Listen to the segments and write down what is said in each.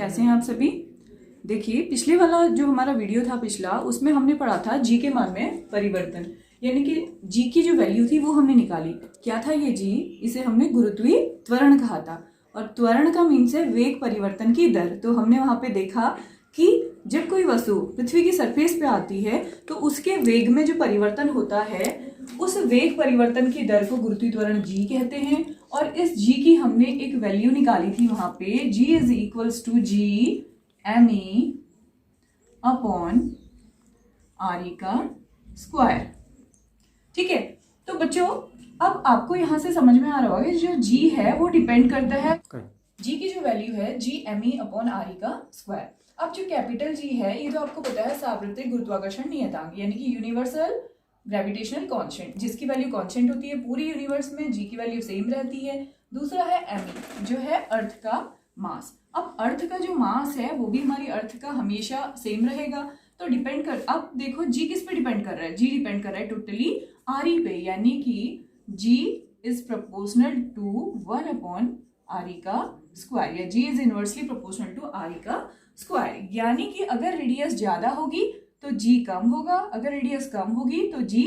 कैसे हैं आप सभी। देखिए, पिछले वाला जो हमारा वीडियो था पिछला, उसमें हमने पढ़ा था जी के मान में परिवर्तन, यानी कि जी की जो वैल्यू थी वो हमने निकाली। क्या था ये जी? इसे हमने गुरुत्वीय त्वरण कहा था, और त्वरण का मीन्स है वेग परिवर्तन की दर। तो हमने वहां पे देखा कि जब कोई वस्तु पृथ्वी की सरफेस पे आती है तो उसके वेग में जो परिवर्तन होता है, उस वेग परिवर्तन की दर को गुरुत्वीय त्वरण जी कहते हैं। और इस जी की हमने एक वैल्यू निकाली थी वहां पे, G is equals to G M E upon R E का स्क्वायर। ठीक है, तो बच्चों अब आपको यहां से समझ में आ रहा होगा कि जो जी है वो डिपेंड करता है, जी की जो वैल्यू है G M E upon R E का स्क्वायर। अब जो कैपिटल जी है ये तो आपको पता है सार्वत्रिक गुरुत्वाकर्षण नियतांक, यानी कि यूनिवर्सल ग्रेविटेशनल कांस्टेंट, जिसकी वैल्यू कांस्टेंट होती है पूरी यूनिवर्स में, जी की वैल्यू सेम रहती है। दूसरा है एम ई, जो है अर्थ का मास। अब अर्थ का जो मास है वो भी हमारी अर्थ का हमेशा सेम रहेगा। तो डिपेंड कर, अब देखो जी किस पे डिपेंड कर रहा है? जी डिपेंड कर रहा है टोटली आर ई पे, यानी कि G is proportional to 1 upon R E का स्क्वायर, या G is inversely proportional to R E का स्क्वायर। यानी कि अगर रेडियस ज्यादा होगी तो जी कम होगा, अगर रेडियस कम होगी तो जी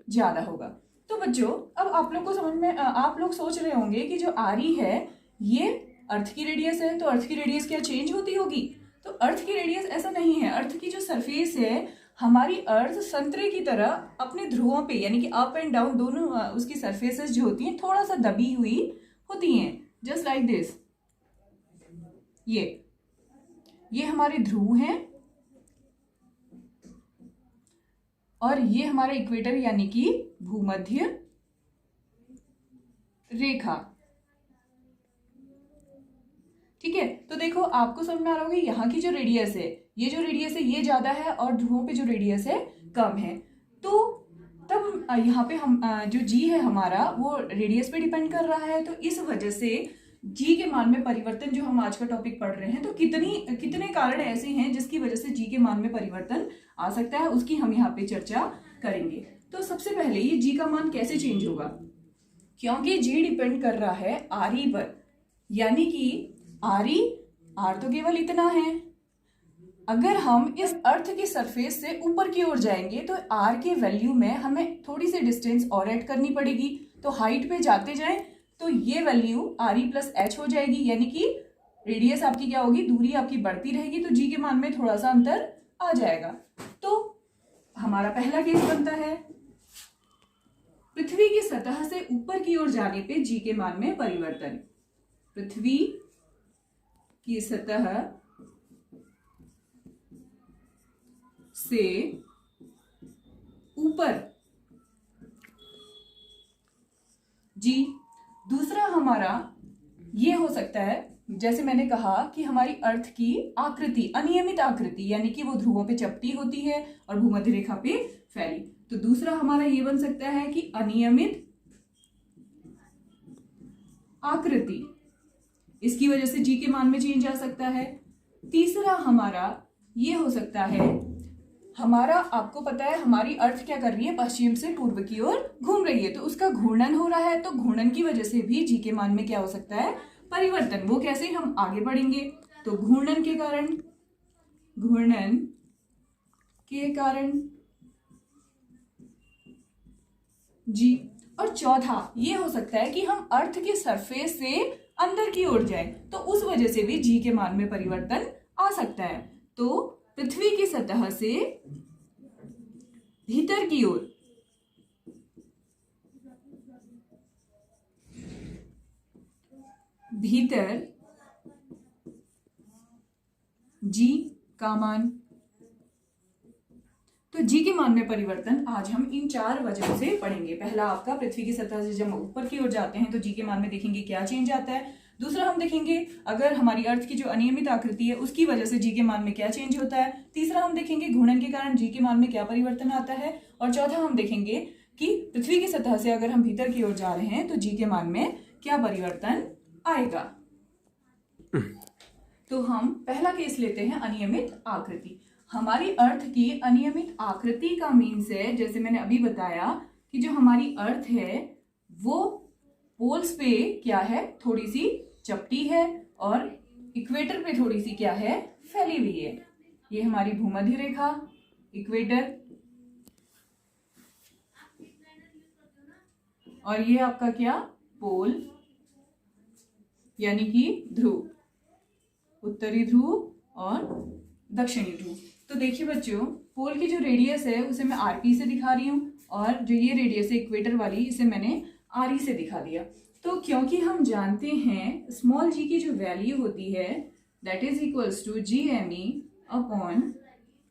ज्यादा होगा। तो बच्चों अब आप लोग को समझ में, आप लोग सोच रहे होंगे कि जो आर ई है ये अर्थ की रेडियस है, तो अर्थ की रेडियस क्या चेंज होती होगी? तो अर्थ की रेडियस ऐसा नहीं है। अर्थ की जो सरफेस है, हमारी अर्थ संतरे की तरह अपने ध्रुवों पे, यानी कि अप एंड डाउन दोनों उसकी सरफेसेस जो होती हैं थोड़ा सा दबी हुई होती हैं, जस्ट लाइक दिस। ये हमारे ध्रुव हैं और ये हमारा इक्वेटर यानी कि भूमध्य रेखा। ठीक है, तो देखो आपको समझ में आ रहा होगा यहाँ की जो रेडियस है, ये जो रेडियस है ये ज्यादा है और ध्रुवों पे जो रेडियस है कम है। तो तब यहाँ पे हम जो जी है हमारा वो रेडियस पे डिपेंड कर रहा है। तो इस वजह से जी के मान में परिवर्तन जो हम आज का टॉपिक पढ़ रहे हैं, तो कितने कारण ऐसे हैं जिसकी वजह से जी के मान में परिवर्तन आ सकता है, उसकी हम यहाँ पे चर्चा करेंगे। तो सबसे पहले ये जी का मान कैसे चेंज होगा? क्योंकि जी डिपेंड कर रहा है आर ई पर, यानी कि आर तो केवल इतना है। अगर हम इस अर्थ की सरफेस से ऊपर की ओर जाएंगे तो आर के वैल्यू में हमें थोड़ी सी डिस्टेंस और ऐड करनी पड़ेगी। तो हाइट पे जाते जाएं तो ये value R E plus H हो जाएगी, यानी कि रेडियस आपकी क्या होगी, दूरी आपकी बढ़ती रहेगी, तो जी के मान में थोड़ा सा अंतर आ जाएगा। तो हमारा पहला केस बनता है पृथ्वी की सतह से ऊपर की ओर जाने पे जी के मान में परिवर्तन। पृथ्वी की सतह से ऊपर जी। दूसरा हमारा ये हो सकता है, जैसे मैंने कहा कि हमारी अर्थ की आकृति अनियमित आकृति, यानी कि वो ध्रुवों पे चपटी होती है और भूमध्य रेखा पे फैली। तो दूसरा हमारा ये बन सकता है कि अनियमित आकृति, इसकी वजह से जी के मान में चेंज आ सकता है। तीसरा हमारा ये हो सकता है, हमारा आपको पता है हमारी अर्थ क्या कर रही है, पश्चिम से पूर्व की ओर घूम रही है, तो उसका घूर्णन हो रहा है। तो घूर्णन की वजह से भी जी के मान में क्या हो सकता है, परिवर्तन। वो कैसे, हम आगे बढ़ेंगे। तो घूर्णन के कारण जी। और चौथा ये हो सकता है कि हम अर्थ की सरफेस से अंदर की ओर जाएं, तो उस वजह से भी जी के मान में परिवर्तन आ सकता है। तो पृथ्वी की सतह से भीतर की ओर जी का मान, तो जी के मान में परिवर्तन आज हम इन 4 वजहों से पढ़ेंगे। पहला आपका पृथ्वी की सतह से जब हम ऊपर की ओर जाते हैं तो जी के मान में देखेंगे क्या चेंज आता है। दूसरा हम देखेंगे अगर हमारी अर्थ की जो अनियमित आकृति है उसकी वजह से जी के मान में क्या चेंज होता है। तीसरा हम देखेंगे घूर्णन के कारण जी के मान में क्या परिवर्तन आता है। और चौथा हम देखेंगे कि पृथ्वी की सतह से अगर हम भीतर की ओर जा रहे हैं तो जी के मान में क्या परिवर्तन आएगा। तो हम पहला केस लेते हैं अनियमित आकृति। हमारी अर्थ की अनियमित आकृति का मीन्स है, जैसे मैंने अभी बताया कि जो हमारी अर्थ है वो पोल्स पे क्या है, थोड़ी सी चपटी है और इक्वेटर पे थोड़ी सी क्या है, फैली हुई है। ये हमारी भूमध्य रेखा, इक्वेटर, और ये आपका क्या, पोल यानी कि ध्रुव, उत्तरी ध्रुव और दक्षिणी ध्रुव। तो देखिए बच्चों, पोल की जो रेडियस है उसे मैं आरपी से दिखा रही हूँ, और जो ये रेडियस है इक्वेटर वाली, इसे मैंने आरई से दिखा दिया। तो क्योंकि हम जानते हैं स्मॉल जी की जो वैल्यू होती है that is equals to G M E upon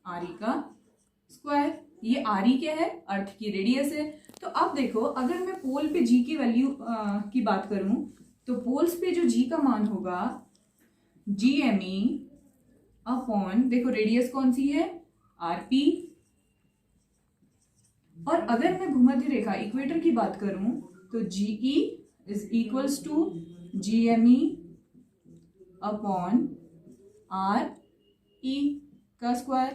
R E का स्क्वायर। ये आर ई क्या है, अर्थ की रेडियस है। तो अब देखो, अगर मैं पोल पे जी की वैल्यू की बात करूं, तो पोल्स पे जो जी का मान होगा जी एम ई अपॉन, देखो रेडियस कौन सी है, आर पी। और अगर मैं भूमध्य रेखा इक्वेटर की बात करूं तो G E is equals to G M E upon R E का स्क्वायर।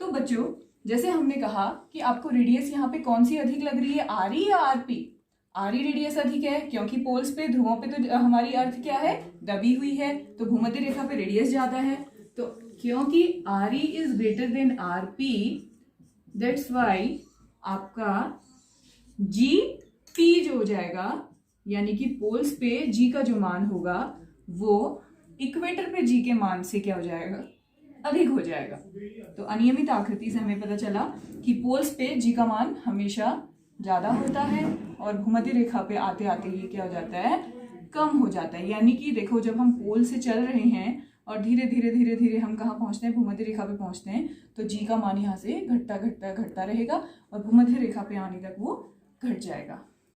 तो बच्चों, जैसे हमने कहा कि आपको रेडियस यहाँ पे कौन सी अधिक लग रही है, आर ई या R P. R E radius अधिक है क्योंकि पोल्स पे, ध्रुवों पे तो हमारी अर्थ क्या है, दबी हुई है, तो भूमध्य रेखा पे रेडियस ज्यादा है। तो क्योंकि R E is greater than R P, that's why आपका जी पी जो हो जाएगा, यानी कि पोल्स पे जी का जो मान होगा वो इक्वेटर पे जी के मान से क्या हो जाएगा, अधिक हो जाएगा। तो अनियमित आकृति से हमें पता चला कि पोल्स पे जी का मान हमेशा ज्यादा होता है और भूमध्य रेखा पे आते आते ये क्या हो जाता है, कम हो जाता है। यानी कि देखो, जब हम पोल से चल रहे हैं और धीरे धीरे धीरे धीरे हम कहाँ पहुंचते हैं, भूमध्य रेखा पे पहुंचते हैं, तो जी का मान यहाँ से घटता घटता घटता रहेगा और भूमध्य रेखा पे आने तक वो घट जाएगा।